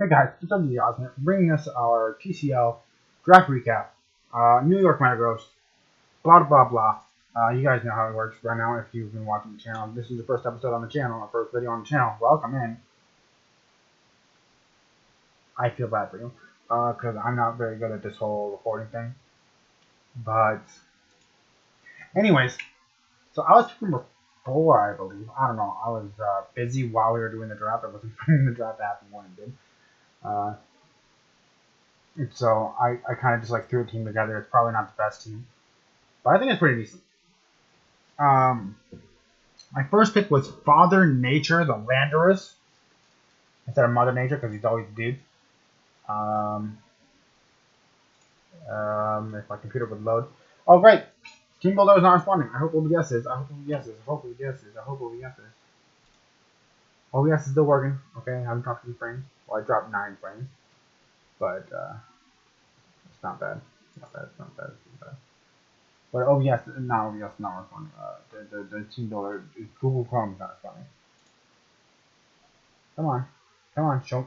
Hey guys, it's WD bringing us our TCL draft recap. New York Metagross, blah blah blah. You guys know how it works by now if you've been watching the channel. This is the first episode on the channel, our first video on the channel. Welcome in. I feel bad for you, because I'm not very good at this whole recording thing. But, anyways, so I was picking before, I believe. I don't know. I was busy while we were doing the draft. I wasn't putting the draft after when it did. So I kind of just like threw a team together. It's probably not the best team, but I think it's pretty decent. My first pick was Father Nature, the Landorus, instead of Mother Nature because he's always a dude. If my computer would load. Oh great, Team Builder is not responding. I hope OBS is. I hope OBS is. I hope OBS is. I hope OBS is. OBS is still working. Okay, I haven't dropped any frames. Well, I dropped 9 frames, but it's not bad. Not bad. It's not bad. It's not bad. But OBS, not OBS, not responding. The Team Builder, Google Chrome is not responding. Come on, show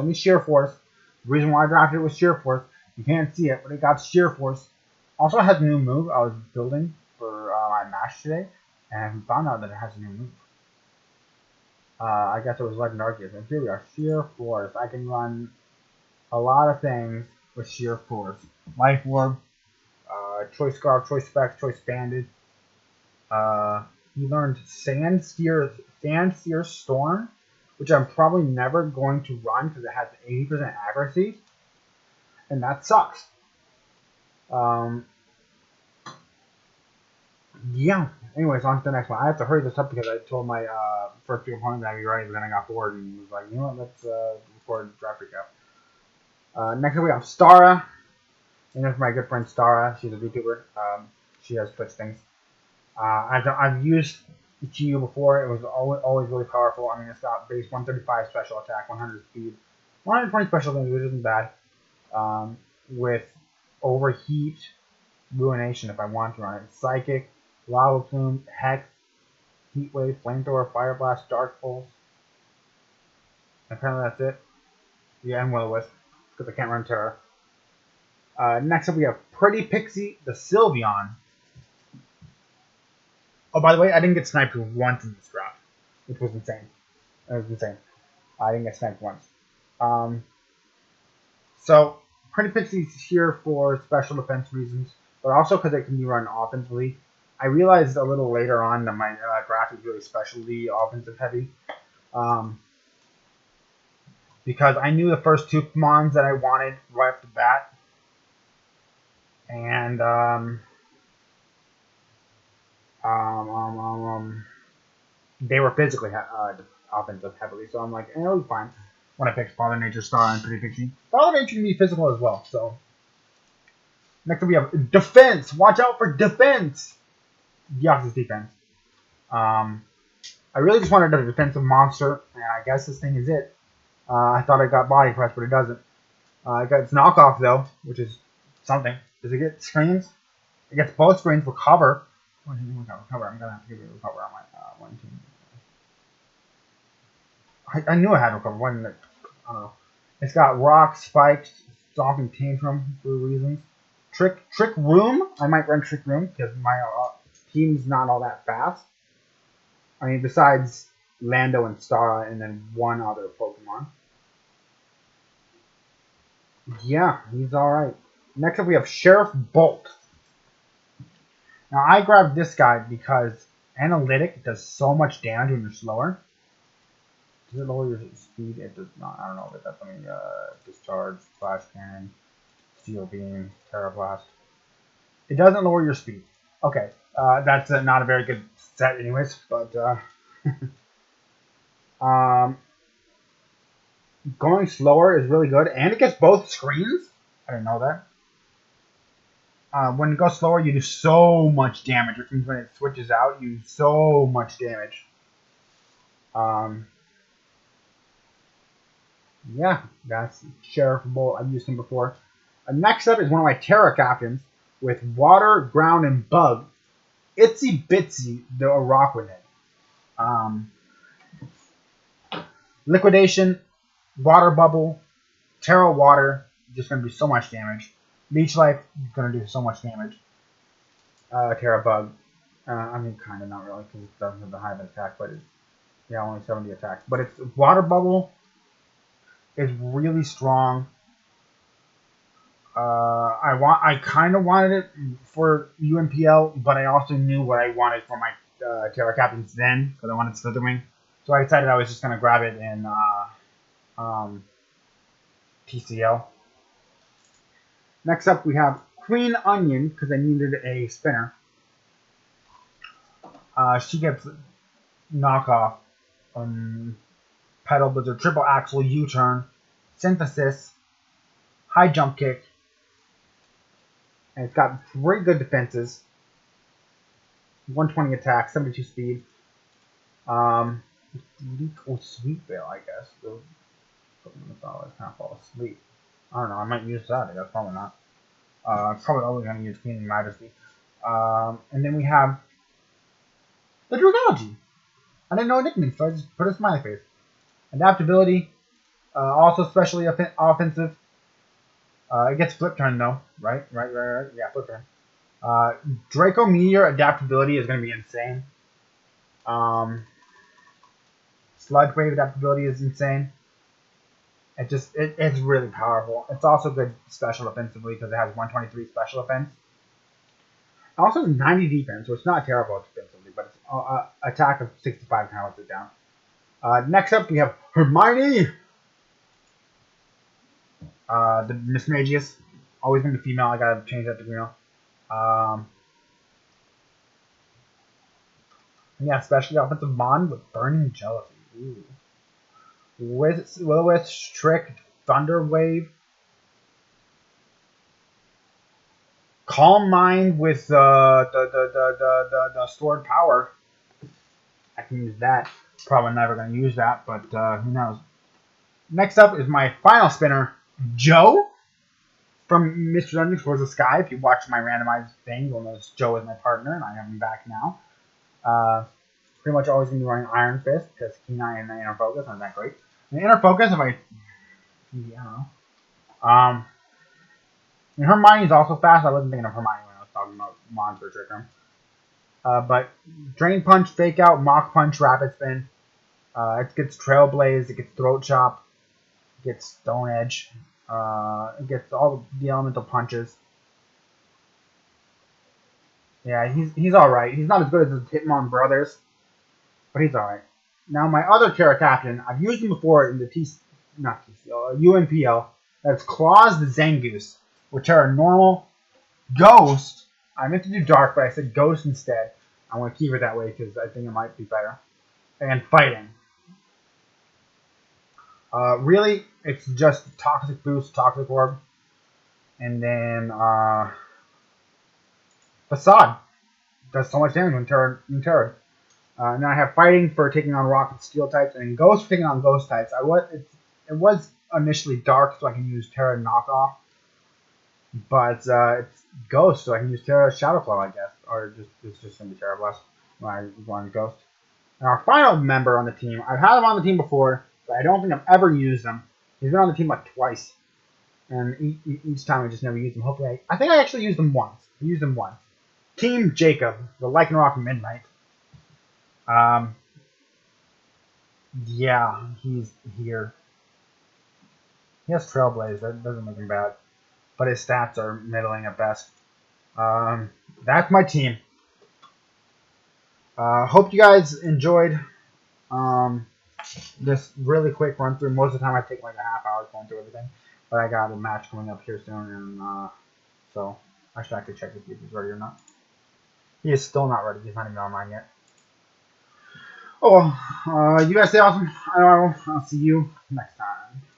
me Sheer Force. The reason why I drafted it was Sheer Force. You can't see it, but it got Sheer Force. Also, it has a new move I was building for my match today, and I found out that it has a new move. I guess it was legendary. And here we are, Sheer Force. I can run a lot of things with Sheer Force. Life Orb, Choice Scarf, Choice Specs, Choice Banded. He learned Sandseer Storm, which I'm probably never going to run because it has 80% accuracy, and that sucks. Yeah. Anyways, on to the next one. I have to hurry this up because I told my first two opponent that I'd be ready, but then I got bored and was like, you know what, let's record draft recap. Next up we have Stara. And that's my good friend Stara. She's a VTuber. She has Twitch things. I've used GU before. It was always really powerful. I mean, it's got base 135 special attack, 100 speed, 120 special things, which isn't bad. With Overheat, Ruination if I want to run it. Psychic, Lava Plume, Hex, Heat Wave, Flamethrower, Fire Blast, Dark Pulse. Apparently that's it. Yeah, and Will-O-Wisp, because I can't run Terra. Next up we have Pretty Pixie, the Sylveon. Oh, by the way, I didn't get sniped once in this draft, which was insane. It was insane. I didn't get sniped once. So, Pretty Pixie's here for special defense reasons, but also because it can be run offensively. I realized a little later on that my draft is really specialty offensive heavy. Because I knew the first two Mons that I wanted right off the bat. And, they were physically offensive heavily, so I'm like, it was fine when I picked Father Nature, Star, and Pretty Pixie. Father Nature can be physical as well, so. Next up we have Defense. Watch out for Defense. Yes, defense. I really just wanted a defensive monster, and I guess this thing is it. I thought I got Body Press, but it doesn't. It got its knockoff, though, which is something. Does it get screens? It gets both screens. Recover. Recover. I'm going to have to give it a recover on my one team. I knew I had recover. When I don't know. It's got Rock, Spikes, Stomping Tantrum for reasons. Trick Room. I might run Trick Room because my team's not all that fast. I mean, besides Lando and Stara and then one other Pokemon. Yeah, he's alright. Next up we have Sheriff Bolt. Now I grabbed this guy because Analytic does so much damage when you're slower. Does it lower your speed? It does not. I don't know if that's something. Discharge, Flash Cannon, Steel Beam, Terra Blast. It doesn't lower your speed. Okay, that's not a very good set anyways, but going slower is really good, and it gets both screens. I didn't know that. When it goes slower, you do so much damage, which means when it switches out, you do so much damage. Yeah, that's Sheriff Bolt. I've used him before. Next up is one of my Terra captains with Water, Ground, and Bug. Itsy Bitsy, the Araquanid. Liquidation, Water Bubble, Terra Water, just going to do so much damage. Leech Life, going to do so much damage. Terra Bug, I mean, kind of not really, because it doesn't have the high of attack, but it's, yeah, only 70 attack. But it's Water Bubble is really strong. I kind of wanted it for UMPL, but I also knew what I wanted for my Terra Captains then, because I wanted Slitherwing. So I decided I was just going to grab it in TCL. Next up, we have Queen Onion, because I needed a spinner. She gets knockoff, Pedal Blizzard, Triple Axle, U-Turn, Synthesis, High Jump Kick, and it's got very good defenses. 120 attack, 72 speed. Sweet Veil, I guess. Kind of fall asleep. I don't know. I might use that. I guess probably not. Probably always going to use Queen Majesty. And then we have the Dragology. I didn't know a nickname, so I just put a smiley face. Adaptability, also specially offensive. It gets flip turn though, right? Yeah, flip turn. Draco Meteor adaptability is going to be insane. Sludge Wave adaptability is insane. It's really powerful. It's also good special offensively because it has 123 special offense. It also has 90 defense, so it's not terrible defensively, but it's attack of 65 kind of lets it down. Next up, we have Hermione. The Miss Magius. Always been the female. I gotta change that to female. Yeah, especially offensive bond with Burning Jealousy. Ooh. Will-O-Wisp, Trick, Thunder Wave. Calm Mind with the stored power. I can use that. Probably never going to use that, but who knows. Next up is my final spinner, Joe, from Mr. Dungeon Towards the Sky. If you watch my randomized thing, you'll notice Joe is my partner, and I have him back now. Pretty much always going to be running Iron Fist, because Keen Eye and the Inner Focus aren't that great. The Inner Focus, I don't know. And Hermione's also fast. I wasn't thinking of Hermione when I was talking about Monster Trick Room. But Drain Punch, Fake Out, Mach Punch, Rapid Spin. It gets Trailblaze, it gets Throat Chop, it gets Stone Edge, it gets all the elemental punches. Yeah, he's alright. He's not as good as the Hitmon brothers, but he's alright. Now my other Terra Captain, I've used him before in the UMPL. That's Claws the Zangoose, which are normal. Ghost. I meant to do Dark, but I said Ghost instead. I want to keep it that way because I think it might be better. And Fighting. Really, it's just Toxic Boost, Toxic Orb. And then Facade. Does so much damage when Terra. And then I have Fighting for taking on Rock and Steel types, and Ghost for taking on Ghost types. It was initially Dark, so I can use Terra Knockoff. But it's Ghost, so I can use Terra Shadowflow, I guess. Or it's just going to be Terra Blast when I run Ghost. And our final member on the team, I've had him on the team before, but I don't think I've ever used him. He's been on the team like twice. And each time I just never used him. Hopefully, I think I actually used him once. I used him once. Team Jacob, the Lycanroc Midnight. Yeah, he's here. He has Trailblaze. That doesn't make him bad. But his stats are middling at best. That's my team. Hope you guys enjoyed this really quick run through. Most of the time I take like a half hour going through everything. But I got a match coming up here soon, and so I should actually check to see if he's ready or not. He is still not ready. He's not even online yet. Oh, well, you guys stay awesome. I'll see you next time.